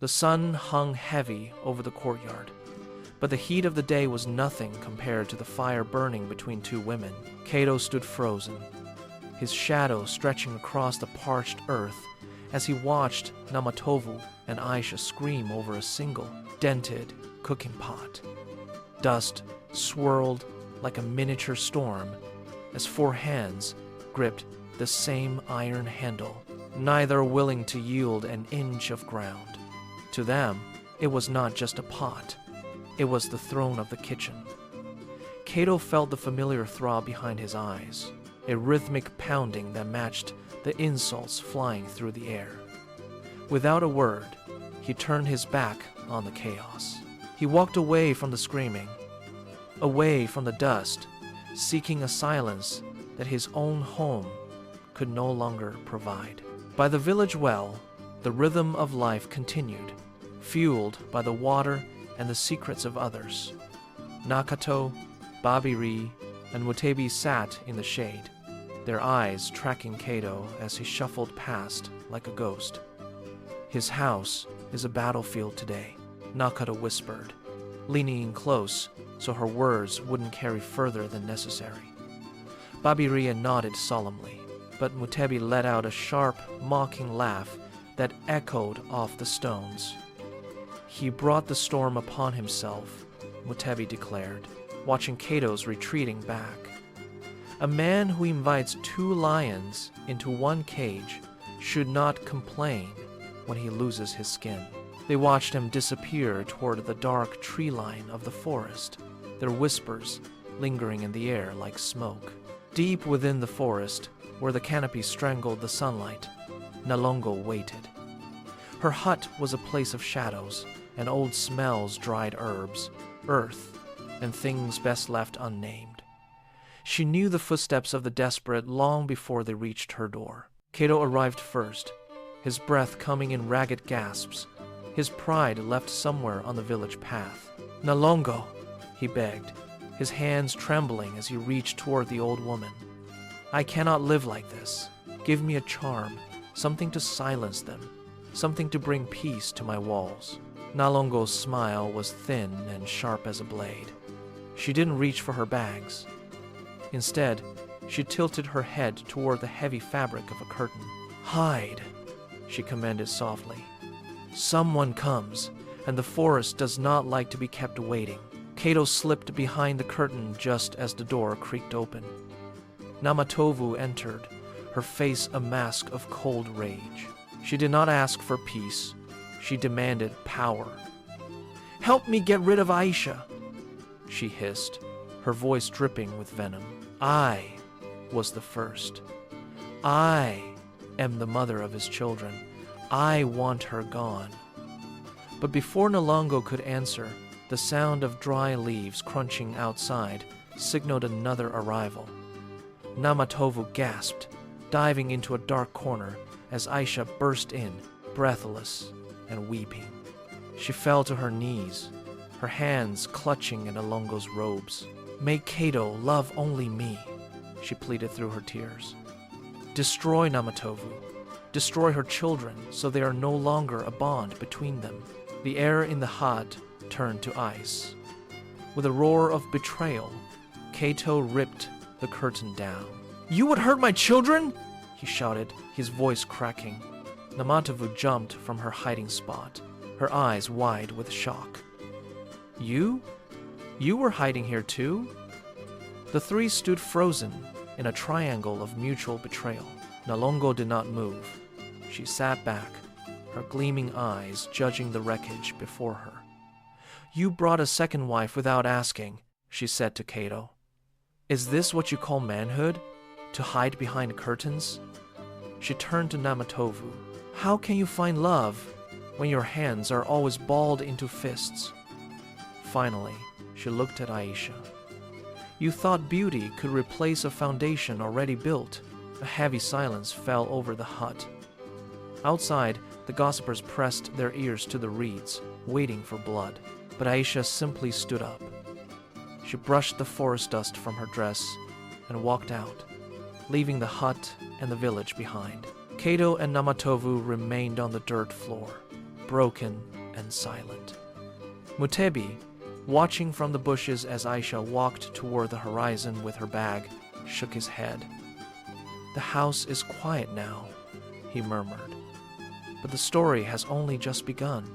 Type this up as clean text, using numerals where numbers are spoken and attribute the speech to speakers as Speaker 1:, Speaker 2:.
Speaker 1: The sun hung heavy over the courtyard, but the heat of the day was nothing compared to the fire burning between two women. Kato stood frozen, his shadow stretching across the parched earth as he watched Namatovu and Aisha scream over a single, dented cooking pot. Dust swirled like a miniature storm as four hands gripped the same iron handle, neither willing to yield an inch of ground. To them, it was not just a pot. It was the throne of the kitchen. Kato felt the familiar throb behind his eyes, a rhythmic pounding that matched the insults flying through the air. Without a word, he turned his back on the chaos. He walked away from the screaming, away from the dust, seeking a silence that his own home could no longer provide. By the village well, the rhythm of life continued, fueled by the water and the secrets of others. Nakato, Babiri, and Mutebi sat in the shade, their eyes tracking Kato as he shuffled past like a ghost. "His house is a battlefield today," Nakato whispered, leaning in close so her words wouldn't carry further than necessary. Babiri nodded solemnly, but Mutebi let out a sharp, mocking laugh that echoed off the stones. "He brought the storm upon himself," Mutebi declared, watching Kato's retreating back. "A man who invites two lions into one cage should not complain when he loses his skin." They watched him disappear toward the dark tree line of the forest, their whispers lingering in the air like smoke. Deep within the forest, where the canopy strangled the sunlight, Nalongo waited. Her hut was a place of shadows and old smells, dried herbs, earth, and things best left unnamed. She knew the footsteps of the desperate long before they reached her door. Kato arrived first, his breath coming in ragged gasps, his pride left somewhere on the village path. "Nalongo," he begged, his hands trembling as he reached toward the old woman. "I cannot live like this. Give me a charm, something to silence them, something to bring peace to my walls." Nalongo's smile was thin and sharp as a blade. She didn't reach for her bags. Instead, she tilted her head toward the heavy fabric of a curtain. "Hide," she commanded softly. "Someone comes, and the forest does not like to be kept waiting." Kato slipped behind the curtain just as the door creaked open. Namatovu entered, her face a mask of cold rage. She did not ask for peace. She demanded power. "Help me get rid of Aisha," she hissed, her voice dripping with venom. "I was the first. I am the mother of his children. I want her gone." But before Nalongo could answer, the sound of dry leaves crunching outside signaled another arrival. Namatovu gasped, diving into a dark corner as Aisha burst in, breathless and weeping. She fell to her knees, her hands clutching at Nalongo's robes. "Make Kato love only me," she pleaded through her tears. "Destroy Namatovu. Destroy her children so they are no longer a bond between them." The air in the hut turned to ice. With a roar of betrayal, Kato ripped the curtain down. "You would hurt my children?" he shouted, his voice cracking. Namatovu jumped from her hiding spot, her eyes wide with shock. You? You were hiding here too?" The three stood frozen in a triangle of mutual betrayal. Nalongo did not move. She sat back, her gleaming eyes judging the wreckage before her. "You brought a second wife without asking," she said to Kato. "Is this what you call manhood? To hide behind curtains?" She turned to Namatovu. "How can you find love when your hands are always balled into fists?" Finally, she looked at Aisha. "You thought beauty could replace a foundation already built." A heavy silence fell over the hut. Outside, the gossipers pressed their ears to the reeds, waiting for blood. But Aisha simply stood up. She brushed the forest dust from her dress and walked out, leaving the hut and the village behind. Kato and Namatovu remained on the dirt floor, broken and silent. Mutebi, watching from the bushes as Aisha walked toward the horizon with her bag, shook his head. "The house is quiet now," he murmured. "But the story has only just begun."